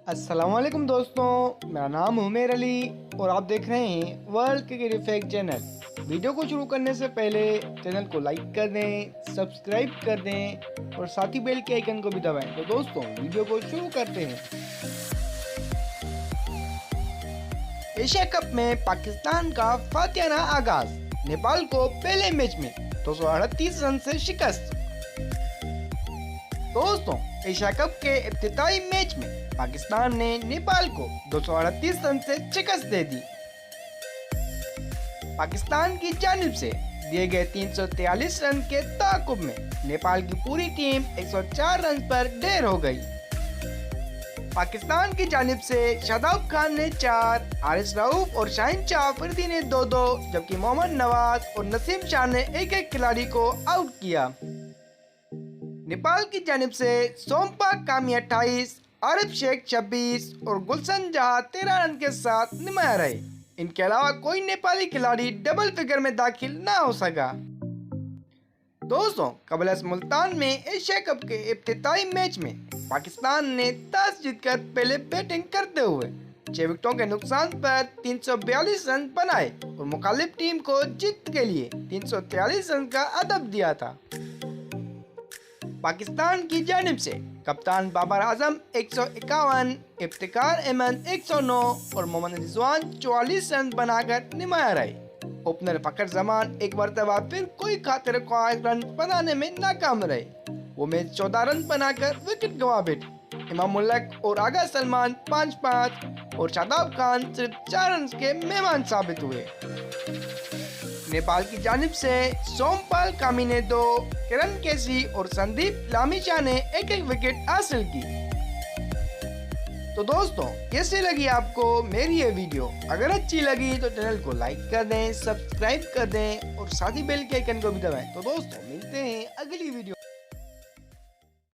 अस्सलामुअलैकुम दोस्तों, मेरा नाम उमेर अली और आप देख रहे हैं world cricket effect channel. Video को शुरू करने से पहले चैनल को लाइक कर दें, सब्सक्राइब कर दें और साथ ही बेल के आइकन को भी दबाएं। तो दोस्तों वीडियो को शुरू करते हैं। एशिया कप में पाकिस्तान का फातिहाना आगाज, नेपाल को पहले मैच में 238 रन से शिकस्त। दोस्तों एशिया कप के इफ्तिताई मैच में पाकिस्तान ने नेपाल को 238 रन से शिकस्त दे दी। पाकिस्तान की जानिब से दिए गए 343 रन के ताक़ुब में नेपाल की पूरी टीम 104 रन पर ढेर हो गई। पाकिस्तान की जानिब से शादाब खान ने 4, हारिस रऊफ और शाहीन शाह अफरीदी ने 2-2, जबकि मोहम्मद नवाज और नसीम शाह ने एक खिलाड़ी को आउट किया। नेपाल की जानिब से सोमपा कामी 28, आरिफ शेख 26 और गुलशन जहां 13 रन के साथ नुमाया रहे। इनके अलावा कोई नेपाली खिलाड़ी डबल फिगर में दाखिल न हो सका। दोस्तों कबल मुल्तान में एशिया कप के इफ्तिताई मैच में पाकिस्तान ने टॉस जीतकर पहले बैटिंग करते हुए 6 विकेटों के नुकसान पर 342 रन बनाए और मुखालिफ टीम को जीत के लिए 343 रन का अदब दिया था। पाकिस्तान की जानिब से कप्तान बाबर आजम 151, इफ्तिकार अहमद 109 और मोहम्मद रिजवान 44 रन बनाकर नुमाया रहे। ओपनर फखर जमान एक मरतबा फिर कोई खातिर ख्वाह रन बनाने में नाकाम रहे। वो मैच 14 रन बनाकर विकेट गंवा बैठे। इमाम उल-हक और आगा सलमान 5-5 और शादाब खान सिर्फ 4 रन के मेहमान साबित हुए। नेपाल की जानिब से सोमपाल कामी ने 2, किरण केसी और संदीप लामिछा ने एक विकेट हासिल की। तो दोस्तों कैसी लगी आपको मेरी ये वीडियो? अगर अच्छी लगी तो चैनल को लाइक कर दें, सब्सक्राइब कर दें और साथ ही बेल के आइकन को भी दबाएं। तो दोस्तों मिलते हैं अगली वीडियो।